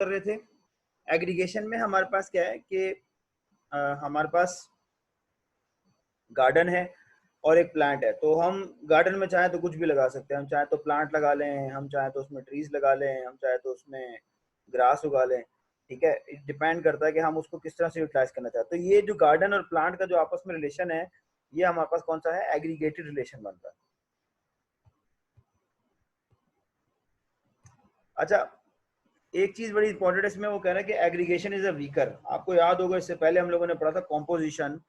कर रहे थे, एग्रीगेशन में हमारे पास क्या है कि हमारे पास गार्डन है और एक प्लांट है। तो हम गार्डन में चाहे तो कुछ भी लगा सकते हैं, हम चाहे तो प्लांट लगा लें, हम चाहे तो उसमें ट्रीज लगा लें, हम चाहे तो उसमें ग्रास उगा लें। ठीक है, इट डिपेंड करता है कि हम उसको किस तरह से यूटिलाइज करना चाहते हैं। तो ये जो गार्डन और प्लांट का जो आपस में रिलेशन है, ये हमारे पास कौन सा है, एग्रीगेटेड रिलेशन बनता है। अच्छा, एक चीज बड़ी इंपॉर्टेंट है इसमें, वो कह रहा है कि एग्रीगेशन इज अ वीकर। आपको याद होगा इससे पहले हम लोगों ने पढ़ा था कॉम्पोजिशन।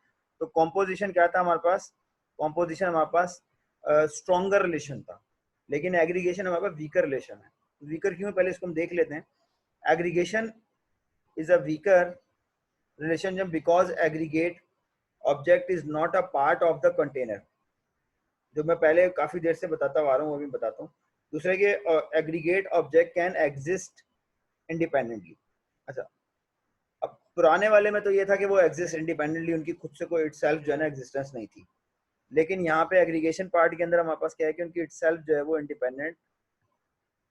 तो कॉम्पोजिशन क्या था हमारे पास, कॉम्पोजिशन हमारे पास स्ट्रॉन्गर रिलेशन था, लेकिन एग्रीगेशन हमारे पास वीकर रिलेशन है। वीकर क्यों है पहले इसको हम देख लेते हैं। Aggregation is a weaker relation because aggregate object is not a part of the container. जो मैं पहले काफी देर से बताता आ रहा हूँ, वो भी बताता हूँ। दूसरे के aggregate object can exist independently. अच्छा, अब पुराने वाले में तो ये था कि वो एग्जिस्ट इंडिपेंडेंटली, उनकी खुद से कोई इटसेल्फ जो है ना एग्जिस्टेंस नहीं थी। लेकिन यहाँ पे एग्रीगेशन पार्ट के अंदर हमारे पास क्या है कि उनकी इटसेल्फ जो है वो इंडिपेंडेंट,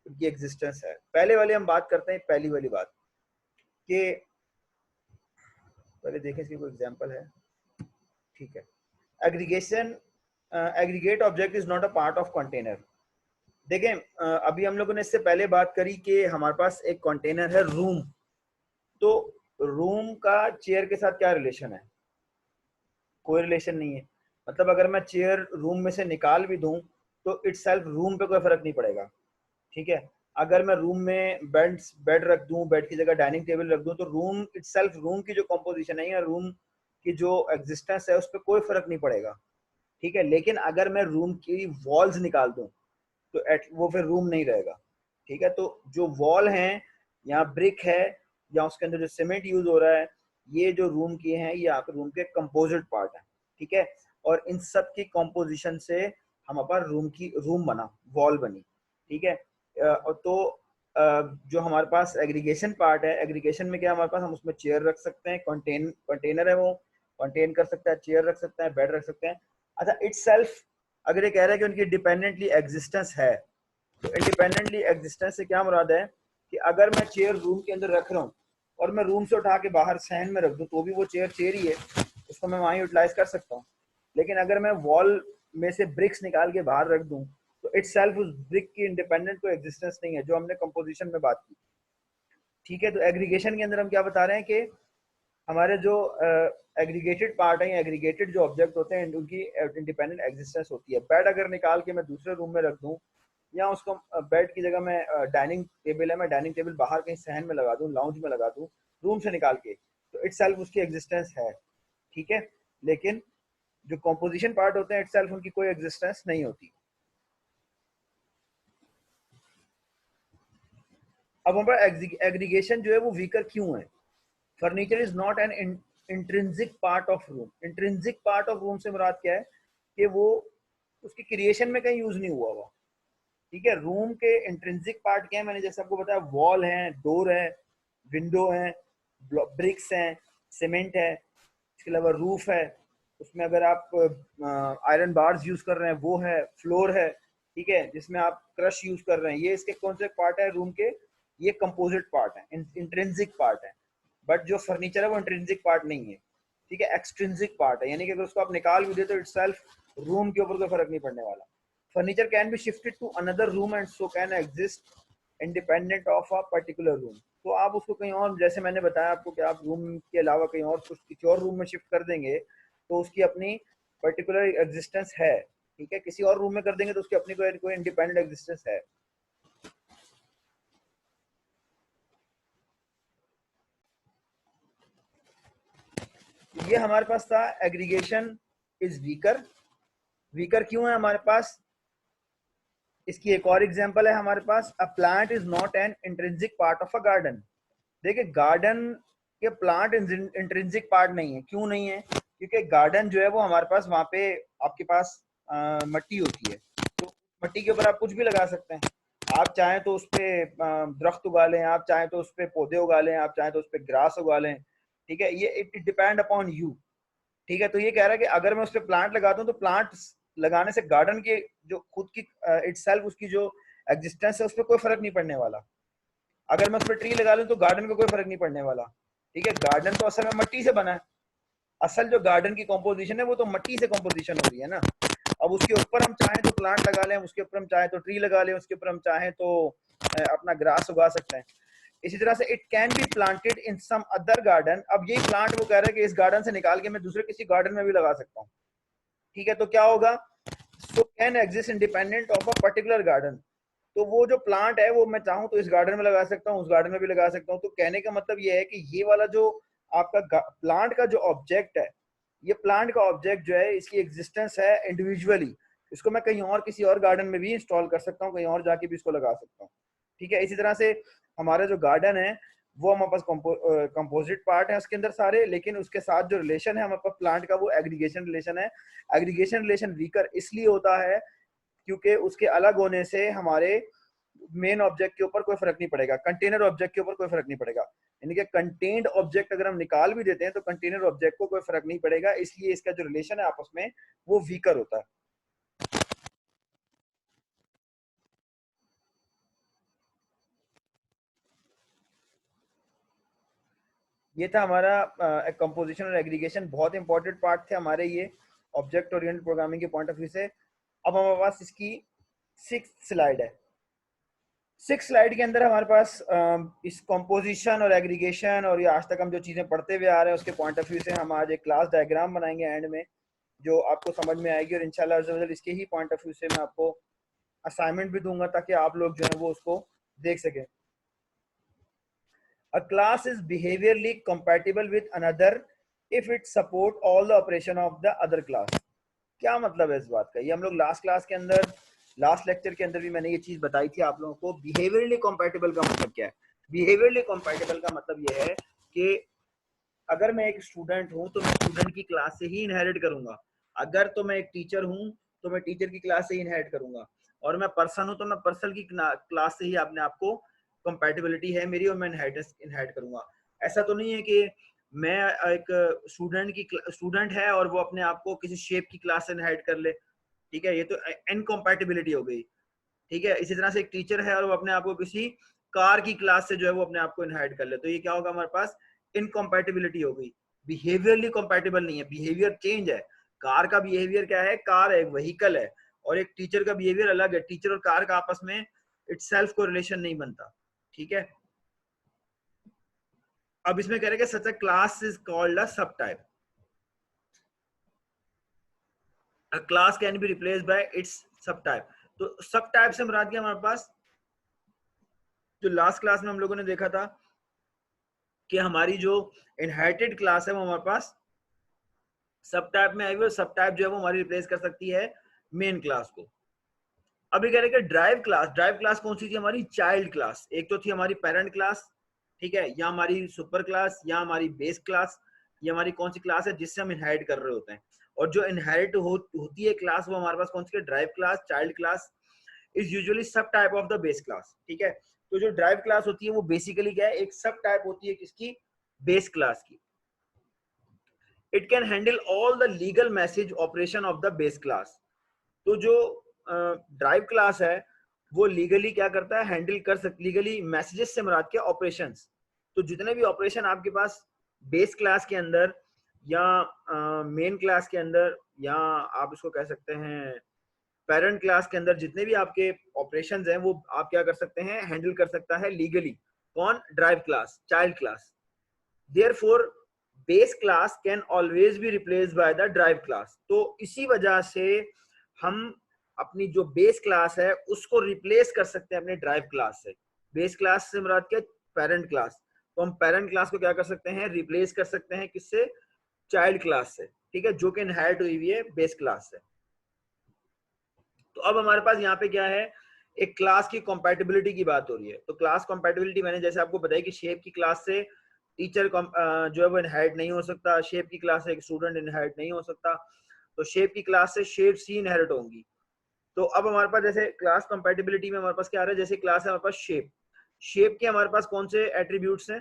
उनकी एग्जिस्टेंस है। पहले वाली हम बात करते हैं, पहली वाली बात कि पहले देखें इसकी कोई एग्जांपल है। ठीक है, aggregation aggregate object is not a part of container. देखें अभी हम लोगों ने इससे पहले बात करी कि हमारे पास एक कंटेनर है रूम। तो रूम का चेयर के साथ क्या रिलेशन है, कोई रिलेशन नहीं है। मतलब अगर मैं चेयर रूम में से निकाल भी दूं तो इटसेल्फ रूम पे कोई फर्क नहीं पड़ेगा। ठीक है, अगर मैं रूम में बेड रख दूं, बेड की जगह डाइनिंग टेबल रख दूं, तो रूम इटसेल्फ, रूम की जो कॉम्पोजिशन है या रूम की जो एग्जिस्टेंस है उस पर कोई फर्क नहीं पड़ेगा। ठीक है, लेकिन अगर मैं रूम की वॉल्स निकाल दूं तो वो फिर रूम नहीं रहेगा। ठीक है, तो जो वॉल है या ब्रिक है या उसके अंदर जो सीमेंट यूज हो रहा है, ये जो रूम की है ये आपके रूम के कंपोजिट पार्ट है। ठीक है, और इन सब की कंपोजिशन से हमारे पास रूम बना, वॉल बनी। ठीक है, तो जो हमारे पास एग्रीगेशन पार्ट है, एग्रीगेशन में क्या हमारे पास, हम उसमें चेयर रख सकते हैं, कंटेनर है वो कंटेन कर सकता है, चेयर रख सकते हैं, बेड रख सकते हैं। अच्छा, इटसेल्फ अगर ये कह रहा है कि उनकी डिपेंडेंटली एग्जिस्टेंस है, तो इंडिपेंडेंटली एग्जिस्टेंस से क्या मुराद है कि अगर मैं चेयर रूम के अंदर रख रहा हूँ और मैं रूम से उठा के बाहर सहन में रख दूँ तो भी वो चेयर चेयर ही है, उसको मैं वहां यूटिलाइज कर सकता हूँ। लेकिन अगर मैं वॉल में से ब्रिक्स निकाल के बाहर रख दूँ तो इट सेल्फ उस ब्रिक की इंडिपेंडेंट कोई एग्जिस्टेंस नहीं है, जो हमने कंपोजिशन में बात की। ठीक है, तो एग्रीगेशन के अंदर हम क्या बता रहे हैं कि हमारे जो एग्रीगेटेड पार्ट है या एग्रीगेटेड जो ऑब्जेक्ट होते हैं उनकी इंडिपेंडेंट एग्जिस्टेंस होती है। बेड अगर निकाल के मैं दूसरे रूम में रख दूं या उसको बेड की जगह मैं डाइनिंग टेबल है, मैं डाइनिंग टेबल बाहर कहीं सहन में लगा दूं, लाउंज में लगा दूं रूम से निकाल के, तो इटसेल्फ उसकी एग्जिस्टेंस है। ठीक है, लेकिन जो कॉम्पोजिशन पार्ट होते हैं इटसेल्फ उनकी कोई एग्जिस्टेंस नहीं होती। अब हमारा एग्रीगेशन जो है वो वीकर क्यों है। Furniture is not an intrinsic part of room. Intrinsic part of room से मुराद क्या है कि वो उसकी क्रिएशन में कहीं यूज नहीं हुआ हुआ। ठीक है, रूम के इंट्रिंसिक पार्ट क्या है, मैंने जैसे आपको बताया, वॉल है, डोर है, विंडो है, ब्रिक्स हैं, सीमेंट है, इसके अलावा रूफ है, उसमें अगर आप आयरन बार्स यूज कर रहे हैं वो है, फ्लोर है। ठीक है, जिसमें आप क्रश यूज कर रहे हैं, ये इसके कौन से पार्ट है रूम के, ये कंपोजिट पार्ट है, इंट्रिंसिक पार्ट है। बट जो फर्नीचर है वो इंट्रिंसिक पार्ट नहीं है। ठीक है, एक्सट्रिंसिक पार्ट है, यानी कि अगर उसको आप निकाल भी दे तो इटसेल्फ रूम के ऊपर कोई फर्क नहीं पड़ने वाला। Furniture can be shifted to another room and so can exist independent of a particular room. तो आप उसको कहीं और, जैसे मैंने बताया आपको कि आप रूम के अलावा कहीं और कुछ किसी और रूम में शिफ्ट कर देंगे तो उसकी अपनी पर्टिकुलर एग्जिस्टेंस है। ठीक है, किसी और रूम में कर देंगे तो उसकी अपनी कोई इंडिपेंडेंट एग्जिस्टेंस है। ये हमारे पास था एग्रीगेशन इज वीकर। वीकर क्यों है हमारे पास, इसकी एक और एग्जांपल है हमारे पास, a plant is not an intrinsic part of a garden. देखिए, गार्डन के प्लांट इंट्रिंसिक पार्ट नहीं है। क्यों नहीं है, क्योंकि गार्डन जो है वो हमारे पास वहां पे आपके पास मट्टी होती है, तो मट्टी के ऊपर आप कुछ भी लगा सकते हैं। आप चाहें तो उस पर दरख्त उगा लें, आप चाहें तो उस पर पौधे उगा लें, आप चाहें तो उस पर ग्रास उगा लें। ठीक है, ये इट डिपेंड अपॉन यू। ठीक है, तो ये कह रहा है कि अगर मैं उस पर प्लांट लगाता हूँ तो प्लांट लगाने से गार्डन के जो खुद की इटसेल्फ उसकी जो एग्जिस्टेंस है उस पर कोई फर्क नहीं पड़ने वाला। अगर मैं उस पर ट्री लगा लूं तो गार्डन को कोई फर्क नहीं पड़ने वाला। ठीक है, गार्डन तो असल में मट्टी से बना है, असल जो गार्डन की कॉम्पोजिशन है वो तो मट्टी से कॉम्पोजिशन हो रही है ना। अब उसके ऊपर हम चाहें तो प्लांट लगा लें, उसके ऊपर हम चाहें तो ट्री लगा लें, उसके ऊपर हम चाहें तो अपना ग्रास उगा सकते हैं। इसी तरह से it can be planted in some other garden. अब यही प्लांट वो कह रहा है कि इस गार्डन से निकाल के मैं दूसरे किसी गार्डन में भी लगा सकता हूँ। ठीक है, तो क्या होगा, सो can exist independent of a particular garden. तो वो जो प्लांट है वो मैं चाहूँ तो इस गार्डन में लगा सकता हूँ, उस गार्डन में भी लगा सकता हूँ। तो कहने का मतलब ये है कि ये वाला जो आपका प्लांट का जो ऑब्जेक्ट है, ये प्लांट का ऑब्जेक्ट जो है इसकी एग्जिस्टेंस है इंडिविजुअली, इसको मैं कहीं और किसी और गार्डन में भी इंस्टॉल कर सकता हूँ, कहीं और जाके भी इसको लगा सकता हूँ। ठीक है, इसी तरह से हमारा जो गार्डन है वो हमारे पास कंपोजिट पार्ट है उसके अंदर सारे, लेकिन उसके साथ जो रिलेशन है हमारे पास प्लांट का वो एग्रीगेशन रिलेशन है। एग्रीगेशन रिलेशन वीकर इसलिए होता है क्योंकि उसके अलग होने से हमारे मेन ऑब्जेक्ट के ऊपर कोई फर्क नहीं पड़ेगा, कंटेनर ऑब्जेक्ट के ऊपर कोई फर्क नहीं पड़ेगा। यानी कि कंटेन्ड ऑब्जेक्ट अगर हम निकाल भी देते हैं तो कंटेनर ऑब्जेक्ट को कोई फर्क नहीं पड़ेगा, इसलिए इसका जो रिलेशन है आपस में वो वीकर होता है। ये था हमारा कंपोजिशन और एग्रीगेशन, बहुत इंपॉर्टेंट पार्ट थे हमारे ये ऑब्जेक्ट ओरिएंटेड प्रोग्रामिंग के पॉइंट ऑफ व्यू से। अब हमारे पास इसकी 6th स्लाइड है। 6th स्लाइड के अंदर हमारे पास इस कंपोजिशन और एग्रीगेशन और ये आज तक हम जो चीजें पढ़ते हुए आ रहे हैं उसके पॉइंट ऑफ व्यू से हम आज एक क्लास डायग्राम बनाएंगे एंड में, जो आपको समझ में आएगी, और इंशाल्लाह अज़्ज़ा वजल इसके ही पॉइंट ऑफ व्यू से मैं आपको असाइनमेंट भी दूंगा ताकि आप लोग जो है वो उसको देख सकें। A class is behaviorally compatible with another if it support all the operation of the other class। क्या मतलब है इस बात का, ये हम लोग लास्ट क्लास के अंदर, लास्ट लेक्चर के अंदर भी मैंने ये चीज बताई थी आप लोगों को। बिहेवियरली कंपैटिबल का मतलब क्या है? बिहेवियरली कंपैटिबल का मतलब ये है कि अगर मैं एक स्टूडेंट हूं तो मैं स्टूडेंट की क्लास से ही इनहेरिट करूंगा, अगर तो मैं एक टीचर हूं तो मैं टीचर की क्लास से ही इनहेरिट करूंगा, और मैं पर्सन हूं तो मैं पर्सन की क्लास से ही अपने आप को कंपैटिबिलिटी है मेरी और मैं इनहेरिट करूंगा। ऐसा तो नहीं है कि मैं एक स्टूडेंट है और वो अपने आप को किसी शेप की क्लास से इनहेरिट कर ले। ठीक है, ये तो इनकम्पैटिबिलिटी हो गई। ठीक है, इसी तरह से एक टीचर है और वो अपने आप को किसी कार की क्लास से जो है वो अपने आप को इनहेरिट कर ले, तो ये क्या होगा, हमारे पास इनकम्पैटिबिलिटी हो गई। बिहेवियरली कंपैटिबल नहीं है, बिहेवियर चेंज है। कार का बिहेवियर क्या है, कार एक व्हीकल है, और एक टीचर का बिहेवियर अलग है। टीचर और कार का आपस में इटसेल्फ को रिलेशन नहीं बनता। ठीक है, अब इसमें कह रहे हैं कि such a class is called a subtype. A class can be replaced by its subtype. तो सब टाइप से मुराद क्या हमारे पास, जो लास्ट क्लास में हम लोगों ने देखा था कि हमारी जो इनहेरिटेड क्लास है वो हमारे पास सब टाइप में आई हुई, सब टाइप जो है वो हमारी रिप्लेस कर सकती है मेन क्लास को। अभी कह रहे हैं कि ड्राइव क्लास कौन सी थी, हमारी चाइल्ड क्लास। एक तो थी हमारी पेरेंट क्लास, ठीक है, या हमारी सुपर क्लास, या हमारी बेस क्लास। ये हमारी कौन सी क्लास है जिससे हम इनहेरिट कर रहे होते हैं, और जो इनहेरिट होती है क्लास वो हमारे पास कौन सी है, drive class. Child class is usually subtype of the base class. ठीक है, तो जो ड्राइव क्लास होती है वो बेसिकली क्या है, एक सब टाइप होती है किसकी, बेस क्लास की। It can handle all the legal message operation of the base class. तो जो ड्राइव क्लास है वो लीगली क्या करता है, हैंडल कर सकती, लीगली मैसेजेस से मुराद क्या, ऑपरेशंस। तो जितने भी ऑपरेशन आपके पास बेस क्लास के अंदर या मेन क्लास के अंदर, या आप इसको कह सकते हैं पेरेंट क्लास के अंदर, जितने भी आपके ऑपरेशंस हैं वो आप क्या कर सकते हैं, हैंडल कर सकता है लीगली। कौन, drive class, child class. Therefore, base class can always be replaced by the drive class। तो इसी वजह से हम अपनी जो बेस क्लास है उसको रिप्लेस कर सकते हैं अपने ड्राइव क्लास से। बेस क्लास से मुराद क्या, पेरेंट क्लास। तो हम पेरेंट क्लास को क्या कर सकते हैं, रिप्लेस कर सकते हैं किससे, चाइल्ड क्लास से। ठीक है, जो कि इनहेरिट हुई हुई है बेस क्लास से। तो अब हमारे पास यहाँ पे क्या है, एक क्लास की कंपैटिबिलिटी की बात हो रही है। तो क्लास कंपैटिबिलिटी मैंने जैसे आपको बताया कि शेप की क्लास से टीचर जो है वो इनहेरिट नहीं हो सकता, शेप की क्लास से एक स्टूडेंट इनहेरिट नहीं हो सकता, तो शेप की क्लास से शेप सी इनहेरिट होंगी। तो अब हमारे पास जैसे क्लास कंपैटिबिलिटी में हमारे पास क्या आ रहा है, जैसे क्लास है हमारे पास शेप, शेप के हमारे पास कौन से एट्रीब्यूट्स हैं,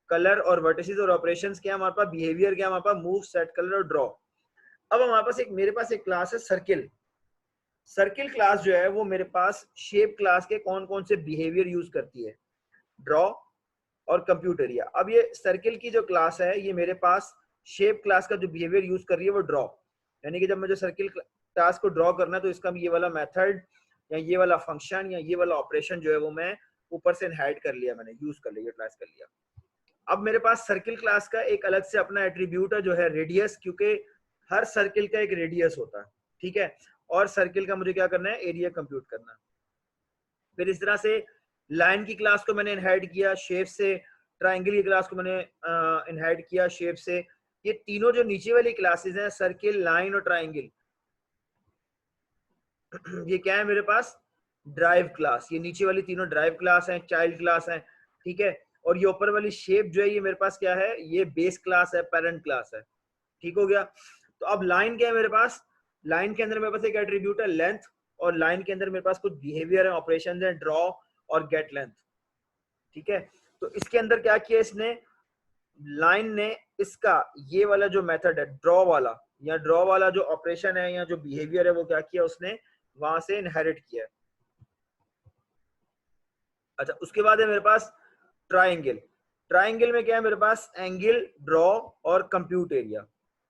कलर और वर्टिसेस, और ऑपरेशंस क्या हमारे पास, बिहेवियर क्या हमारे पास, मूव, सेट, कलर और ड्रॉ। अब हमारे पास एक, मेरे पास एक क्लास है सर्किल। सर्किल क्लास जो है वो मेरे पास शेप क्लास के कौन कौन से बिहेवियर यूज करती है। ड्रॉ और कंप्यूट एरिया। अब ये सर्किल की जो क्लास है ये मेरे पास शेप क्लास का जो बिहेवियर यूज कर रही है वो ड्रॉ, यानी कि जब मुझे सर्किल क्लास को ड्रॉ करना है तो इसका ये वाला मेथड या ये वाला फंक्शन या ये वाला ऑपरेशन जो है वो मैं ऊपर से इनहेरिट कर लिया, मैंने यूज कर लिया, यूटिलाइज कर लिया। अब मेरे पास सर्किल क्लास का एक अलग से अपना एट्रीब्यूट है जो है रेडियस, क्योंकि हर सर्किल का एक रेडियस होता है, ठीक है, और सर्किल का मुझे क्या करना है, एरिया कंप्यूट करना है। फिर इस तरह से लाइन की क्लास को मैंने इनहेरिट किया शेप से, ट्राइंगल की क्लास को मैंने इनहेरिट किया शेप से। ये तीनों जो नीचे वाली क्लासेस हैं, सर्किल, लाइन और ट्राइंगल, ये क्या है मेरे पास, ड्राइव क्लास। ये नीचे वाली तीनों ड्राइव क्लास हैं, चाइल्ड क्लास हैं, ठीक है। और ये ऊपर वाली शेप जो है ये मेरे पास क्या है, ये बेस क्लास है, पेरेंट क्लास है, ठीक हो गया। तो अब लाइन क्या है मेरे पास, लाइन के अंदर मेरे पास एक एट्रीब्यूट है लेंथ, और लाइन के अंदर मेरे पास कुछ बिहेवियर है, ऑपरेशन है, ड्रॉ और गेट लेंथ, ठीक है। तो इसके अंदर क्या किया इसने, लाइन ने इसका ये वाला जो मेथड है ड्रॉ वाला, या ड्रॉ वाला जो ऑपरेशन है या जो बिहेवियर है वो क्या किया उसने वहां से इनहेरिट किया। अच्छा, उसके बाद है मेरे पास ट्राइंगल। ट्राइंगल में क्या है मेरे पास, एंगल, ड्रॉ और कंप्यूट एरिया।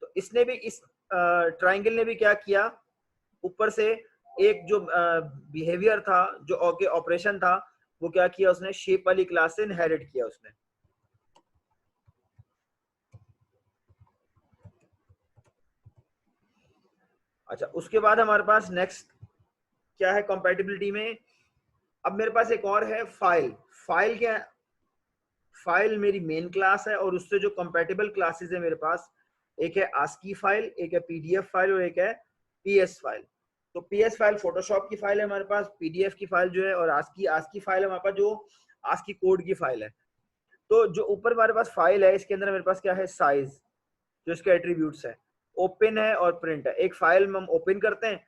तो इसने भी इस ट्राइंगल ने भी क्या किया, ऊपर से एक जो बिहेवियर था, जो ऑपरेशन था, वो क्या किया उसने, शेप वाली क्लास से इनहेरिट किया उसने। अच्छा, उसके बाद हमारे पास नेक्स्ट क्या है कंपैटिबिलिटी में, अब मेरे पास एक और है फाइल। फाइल क्या है, फाइल मेरी मेन क्लास है और उससे जो कंपैटिबल क्लासेस है मेरे पास, एक है आस्की फाइल, एक है पीडीएफ फाइल और एक है पीएस फाइल। तो पीएस फाइल फोटोशॉप की फाइल है हमारे पास, पीडीएफ की फाइल जो है, और आस्की आस्की फाइल है हमारे पास जो आस्की कोड की फाइल है। तो जो ऊपर हमारे पास फाइल है इसके अंदर मेरे पास क्या है, साइज, जो इसके एट्रीब्यूट्स है, ओपन है और प्रिंट है। एक फाइल में हम ओपन करते हैं,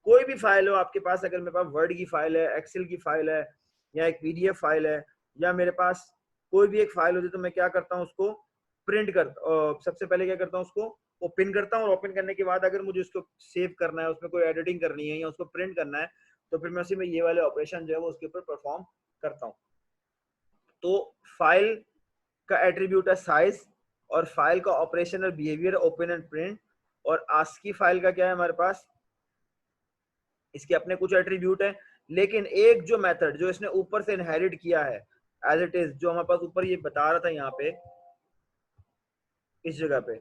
कोई भी फाइल हो आपके पास, अगर मेरे पास वर्ड की फाइल है, एक्सेल की फाइल है, या एक पीडीएफ फाइल है, या मेरे पास कोई भी एक फाइल होती है, तो मैं क्या करता हूँ उसको प्रिंट करता, सबसे पहले क्या करता हूँ उसको ओपन करता हूँ, और ओपन करने के बाद अगर मुझे उसको सेव करना है, उसमें कोई एडिटिंग करनी है या उसको प्रिंट करना है, तो फिर मैं उसी में ये वाले ऑपरेशन जो है वो उसके ऊपर परफॉर्म करता हूँ। तो फाइल का एट्रीब्यूट है साइज, और फाइल का ऑपरेशन और बिहेवियर ओपन एंड प्रिंट, और आस्की फाइल का क्या है हमारे पास, इसके अपने कुछ एट्रीब्यूट है, लेकिन एक जो मेथड जो इसने ऊपर से इनहेरिट किया है एज इट इज, जो हमारे पास ऊपर ये बता रहा था यहाँ पे इस जगह पे,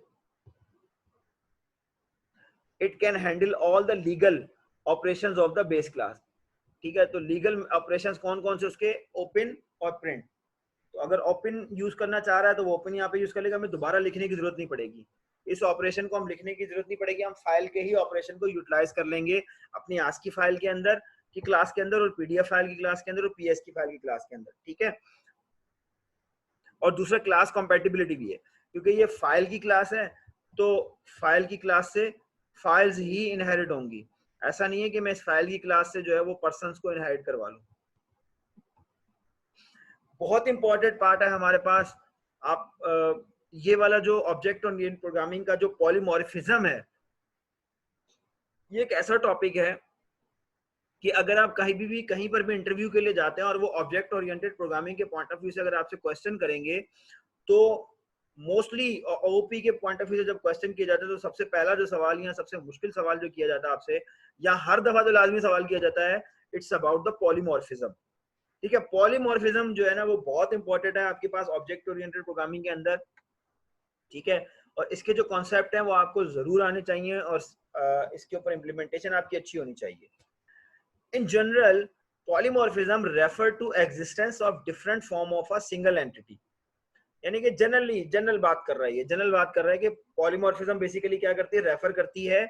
it can handle all the legal operations of the base class, ठीक है। तो लीगल ऑपरेशंस कौन कौन से उसके, ओपन और प्रिंट। तो अगर ओपन यूज करना चाह रहा है तो वो ओपन यहाँ पे यूज कर लेगा, हमें दोबारा लिखने की जरूरत नहीं पड़ेगी, इस ऑपरेशन को हम लिखने की जरूरत नहीं पड़ेगी, हम फाइल के ही ऑपरेशन को यूटिलाइज कर लेंगे अपनी आस्की फाइल के अंदर की क्लास के अंदर, और पीडीएफ फाइल की क्लास के अंदर, और पीएस की फाइल की क्लास के अंदर, ठीक है। और दूसरा क्लास कंपैटिबिलिटी भी है, क्योंकि ये फाइल की क्लास है, तो फाइल की क्लास से फाइल्स ही इनहेरिट होंगी। ऐसा नहीं है कि मैं इस फाइल की क्लास से जो है वो पर्सन्स को इनहेरिट करवा लूं। बहुत इंपॉर्टेंट पार्ट है हमारे पास, आप ये वाला जो ऑब्जेक्ट ओरिएंटेड प्रोग्रामिंग का जो पॉलीमॉर्फिज्म है, ये एक ऐसा टॉपिक है कि अगर आप कहीं पर भी इंटरव्यू के लिए जाते हैं और वो ऑब्जेक्ट ओरिएंटेड प्रोग्रामिंग के पॉइंट ऑफ व्यू से अगर आपसे क्वेश्चन करेंगे, तो मोस्टली ओपी के पॉइंट ऑफ व्यू से जब क्वेश्चन किया जाता है तो सबसे पहला जो सवाल या सबसे मुश्किल सवाल जो किया जाता है आपसे, या हर दफा जो लाजमी सवाल किया जाता है, इट्स अबाउट द पॉलीमॉर्फिज्म, ठीक है। पॉलीमॉर्फिज्म जो है ना वो बहुत इंपॉर्टेंट है आपके पास ऑब्जेक्ट ओरिएंटेड प्रोग्रामिंग के अंदर, ठीक है। और इसके जो कॉन्सेप्ट हैं वो आपको जरूर आने चाहिए, और इसके ऊपर इम्प्लीमेंटेशन आपकी अच्छी होनी चाहिए। In general, polymorphism refer to existence of different form of a single entity. यानी कि जनरल बात कर रहा है, ये जनरल बात कर रहा है कि पॉलीमॉर्फिज्म बेसिकली क्या करती है, रेफर करती है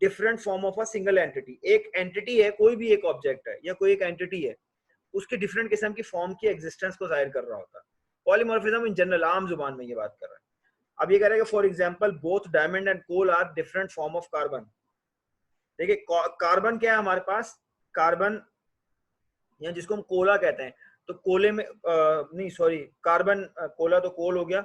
different form of a single entity. एक एंटिटी है, कोई भी एक ऑब्जेक्ट है या कोई एक एंटिटी है, उसके डिफरेंट किस्म की फॉर्म की एग्जिस्टेंस को जाहिर कर रहा होता है। पॉलीमॉर्फिज्म इन जनरल आम जुबान में ये बात कर रहा है। अब ये कह रहा है कि for example both diamond and coal are different form of carbon. देखिए कार्बन क्या है हमारे पास, कार्बन या जिसको हम कोला कहते हैं, तो कोले में नहीं सॉरी कार्बन, कोला तो कोल हो गया,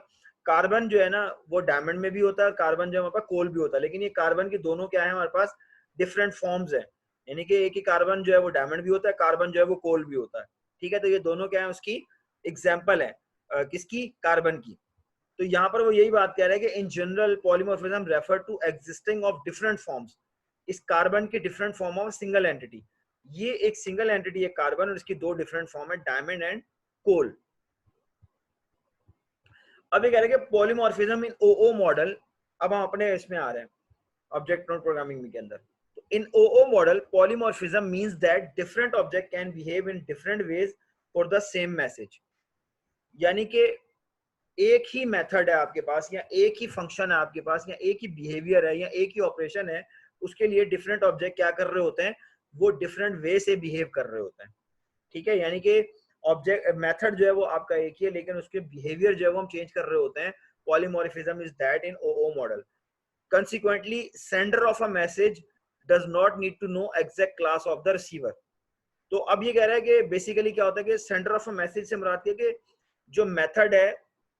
कार्बन जो है ना वो डायमंड में भी होता है, कार्बन जो है हमारे पास कोल भी होता है, लेकिन ये कार्बन की दोनों क्या है हमारे पास, डिफरेंट फॉर्म्स है। यानी कि एक ही कार्बन जो है वो डायमंड भी होता है, कार्बन जो है वो कोल भी होता है, ठीक है। तो ये दोनों क्या है उसकी एग्जाम्पल है किसकी, कार्बन की। तो यहाँ पर वो यही बात कह रहा है कि in general polymorphism refer to existing of different forms, इस कार्बन की different form of single entity. ये एक सिंगल एंटिटी है कार्बन और इसकी दो डिफरेंट फॉर्म है, डायमंड एंड कोल। अब ये कह रहे हैं कि पॉलीमॉर्फिज्म इन ओओ मॉडल, अब हम अपने इसमें आ रहे हैं ऑब्जेक्ट ओरिएंटेड प्रोग्रामिंग के अंदर। तो in OO model polymorphism means that different object can behave in different ways for the same message. यानी कि एक ही मेथड है आपके पास, या एक ही फंक्शन है आपके पास, या एक ही बिहेवियर है, या एक ही ऑपरेशन है, उसके लिए डिफरेंट ऑब्जेक्ट क्या कर रहे होते हैं, वो डिफरेंट वे से बिहेव कर रहे होते हैं। ठीक है, यानी कि ऑब्जेक्ट मेथड जो है वो आपका एक ही है, लेकिन उसके बिहेवियर जो है वो हम चेंज कर रहे होते हैं। Polymorphism is that in OO model. Consequently, sender of a message does not need to know exact class of the receiver. तो अब ये कह रहा है कि बेसिकली क्या होता है कि सेंडर ऑफ अ मैसेज से मुराद है कि जो मेथड है,